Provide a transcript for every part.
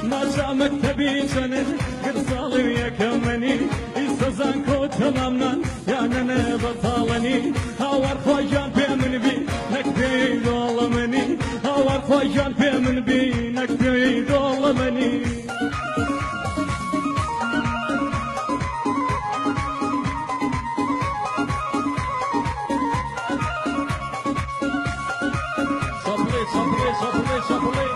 ما شاء مكتبي سنة قد صالي ويكمني استزان كو تمامنا يا نانا بطالني هاور خوجان في من بي نكبي ظلمني هاور خوجان في من بي نكبي ظلمني صبري صبري صبري صبري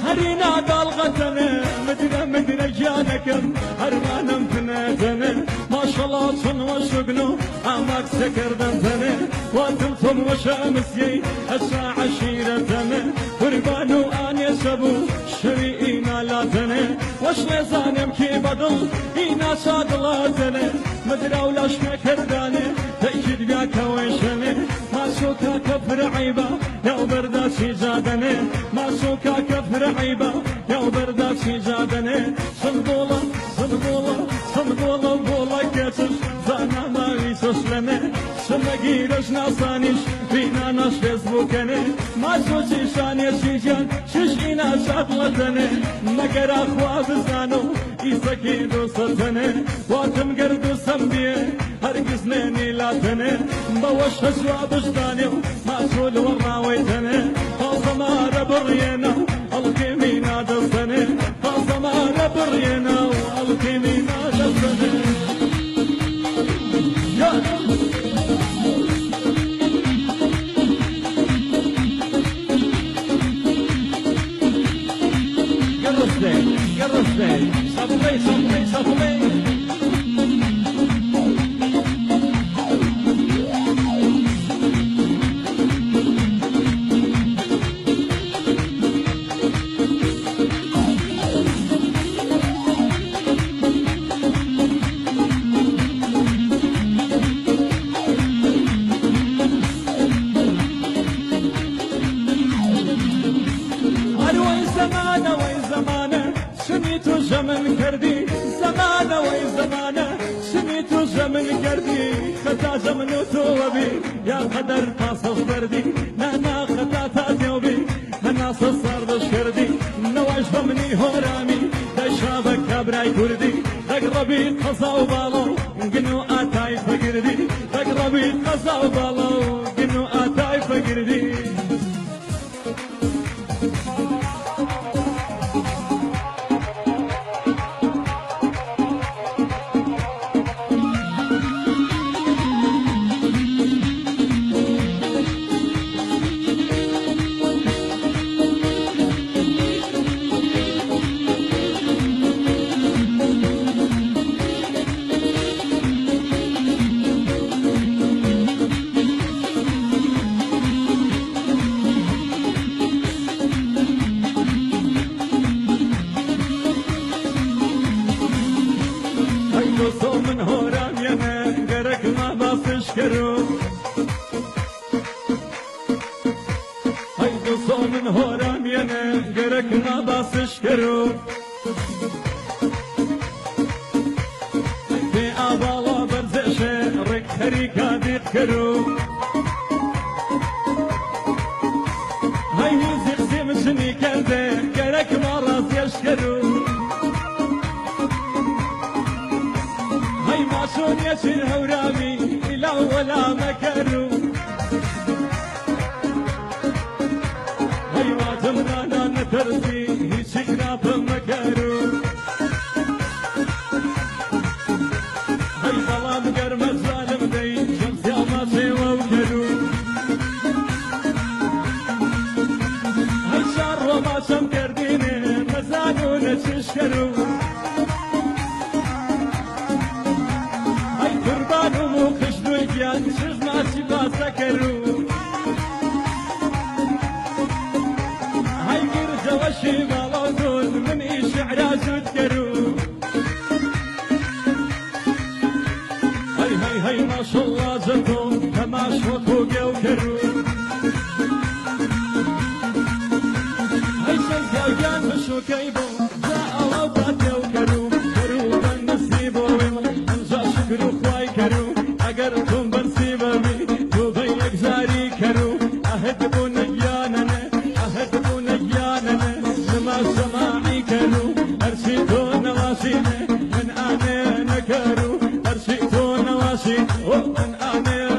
هرينا dalgatını مدرة جانكم هرمانا مفناتنا ما شاء الله صنوا شقنو عمك سكردن ثنا واتلتم وشامسي الساعة شيرتنا قربانو آن يسبو شريئنا لاتنا وش لزانم كي بدل إنا صادلاتنا مدرة ولاشنا كرداني تأكيد بياك ويشنا ما سوكا كفر عيبا يا برداسي زادنا ما سوكا كفر عيبا يا برداسي زادنا صندولا صندولا صندولا بولا كتر زانا ما يسسلنا سمجيرش ناسانيش بينا ناس فيسبوكنا ما سوشي شاني سيجان ششينا شاطلتنا مگر اخوا بزانو إيساكي دوستنا واتم قردو سنبيه هرگز نيلاتنا بوش هجوا بجدانيو مسؤول وراويتنا فالزمان برينا القيمينا دستنا فالزمان برينا القيمينا دستنا Garrosday, sabulay, sabulay, sabulay. زمن کردی زمانه وی زمانه سمیتو زمن کردی خطا زمن تو بی یا قدر قصص کردی نه خطا تا بی مناص سردش کردی نواش بمنی هرامی دشابك كبراي كردي تقربي قصا وبالو قنو آتاي فقردي تقربي قصا وبالو قنو آتاي فقردي من هورام ينا قرك ما باسشكرو هيدو صو من هورام ينا قرك ما باسشكرو في أبالا برزش رك هريكا ديتكرو هاي زغزي مشني كرده قرك ما راس يشكرو شون يسير هورامي إلا ولا مكرو هيوا زمرانا نترسي هيش خلاف مكرو شز ما شبا سكروا هاي قرزة وشيبا لوزون من شعرا تذكروا هاي هاي هاي ما شاء الله زتهم كما شوطوا وكروا هاي شزاقان مشو كيبو جاء وباتوا كروا كروا بالنسيبو انجا شكروا خواي كروا اقرتم بنسيبا بي وبينك زاري كروا اهدبوا نجاننا اهدبوا نجاننا لما سماعي كروا ارشيتوا نواسينا من انا نكروا ارشيتوا نواسينا من انا